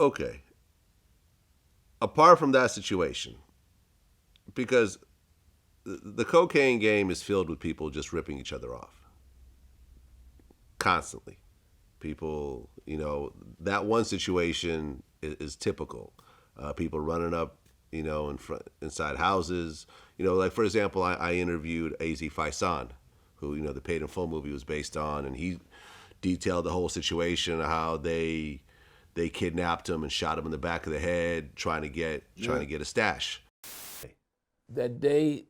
Okay. Apart from that situation, because the cocaine game is filled with people just ripping each other off constantly. People, that one situation is typical. People running up, in front inside houses. Like for example, I interviewed Az Faisan, who the Paid in Full movie was based on, and he detailed the whole situation of how they kidnapped him and shot him in the back of the head, trying to get a stash. That day,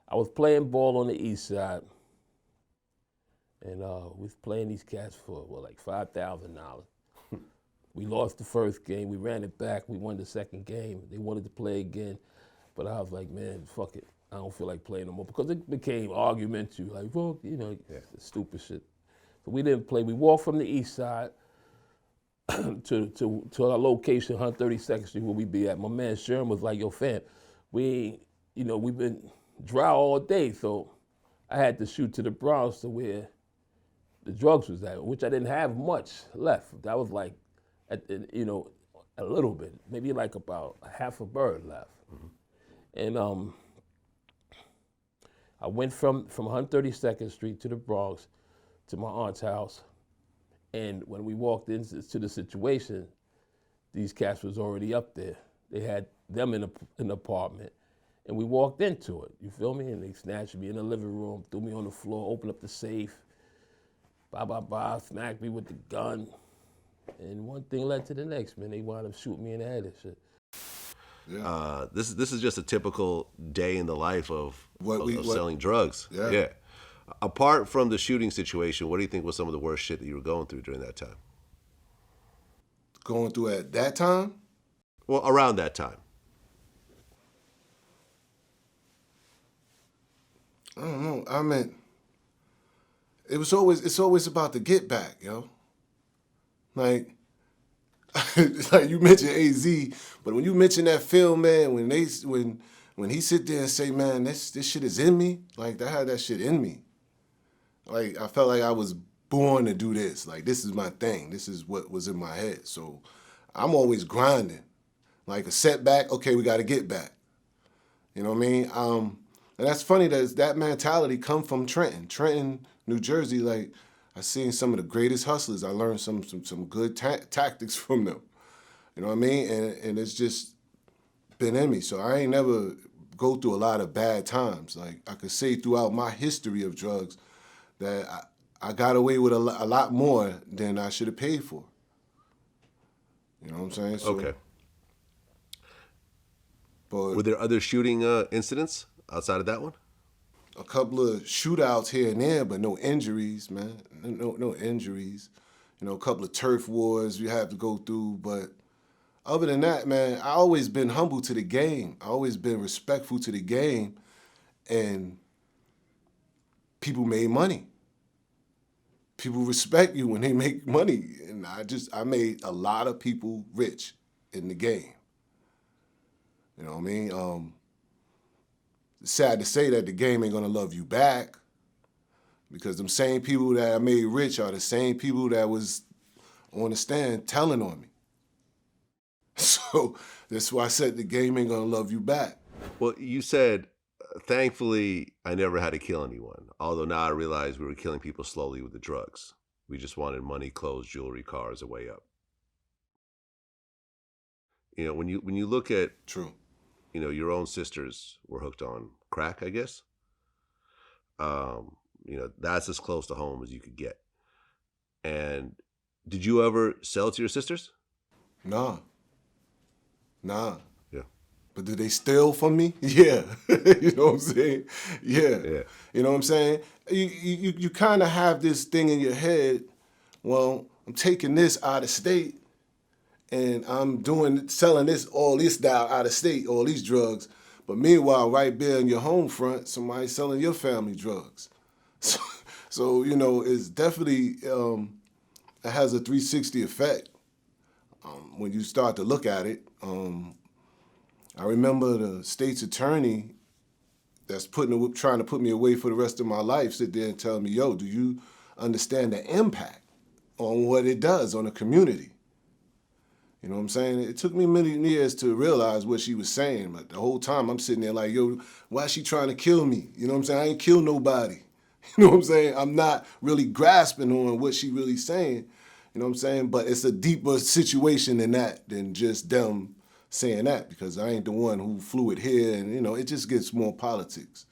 I was playing ball on the east side, and we was playing these cats for like $5,000. We lost the first game. We ran it back. We won the second game. They wanted to play again, but I was like, man, fuck it. I don't feel like playing no more because it became argumentative, like, well, stupid shit. So we didn't play. We walked from the east side to our location, 132nd Street, where we be at. My man Sherman was like, yo, fam, we've been dry all day, so I had to shoot to the Bronx to where the drugs was at, which I didn't have much left. That was like, a little bit, maybe like about half a bird left. Mm-hmm. And I went from 132nd Street to the Bronx to my aunt's house. And when we walked into the situation, these cats was already up there. They had them in an apartment. And we walked into it, you feel me? And they snatched me in the living room, threw me on the floor, opened up the safe, smacked me with the gun. And one thing led to the next, man. They wound up shooting me in the head and shit. Yeah. This is just a typical day in the life of selling drugs. Yeah. Apart from the shooting situation, what do you think was some of the worst shit that you were going through during that time? Going through at that time? Well, around that time. I don't know. I mean, it's always about the get back, yo. Like you mentioned AZ, but when you mention that film, man, when he sit there and say, man, this shit is in me, like I had that shit in me. Like I felt like I was born to do this. Like this is my thing. This is what was in my head. So I'm always grinding. Like a setback, okay, we got to get back. You know what I mean? And that's funny that mentality come from Trenton, New Jersey. Like I seen some of the greatest hustlers. I learned some good tactics from them. You know what I mean? And it's just been in me. So I ain't never go through a lot of bad times. Like I could say throughout my history of drugs that I got away with a lot more than I should have paid for. You know what I'm saying? So, okay. But were there other shooting incidents outside of that one? A couple of shootouts here and there, but no injuries, man. No injuries. A couple of turf wars we had to go through. But other than that, man, I always been humble to the game. I always been respectful to the game. And people made money. People respect you when they make money. And I made a lot of people rich in the game. You know what I mean? It's sad to say that the game ain't gonna love you back because them same people that I made rich are the same people that was on the stand telling on me. So that's why I said the game ain't gonna love you back. Well, you said, thankfully, I never had to kill anyone. Although now I realize we were killing people slowly with the drugs. We just wanted money, clothes, jewelry, cars, a way up. When you look at True. Your own sisters were hooked on crack, I guess. That's as close to home as you could get. And did you ever sell to your sisters? Nah. Yeah. But did they steal from me? Yeah. You know what I'm saying? Yeah. You know what I'm saying? You kind of have this thing in your head, well, I'm taking this out of state and I'm selling all this down out of state, all these drugs. But meanwhile, right there in your home front, somebody's selling your family drugs. So it's definitely, it has a 360 effect when you start to look at it. I remember the state's attorney that's trying to put me away for the rest of my life sit there and tell me, yo, do you understand the impact on what it does on the community? You know what I'm saying? It took me many years to realize what she was saying, but the whole time I'm sitting there like, yo, why is she trying to kill me? You know what I'm saying? I ain't kill nobody. You know what I'm saying? I'm not really grasping on what she really saying. You know what I'm saying? But it's a deeper situation than that, than just them saying that, because I ain't the one who flew it here, and, you know, it just gets more politics.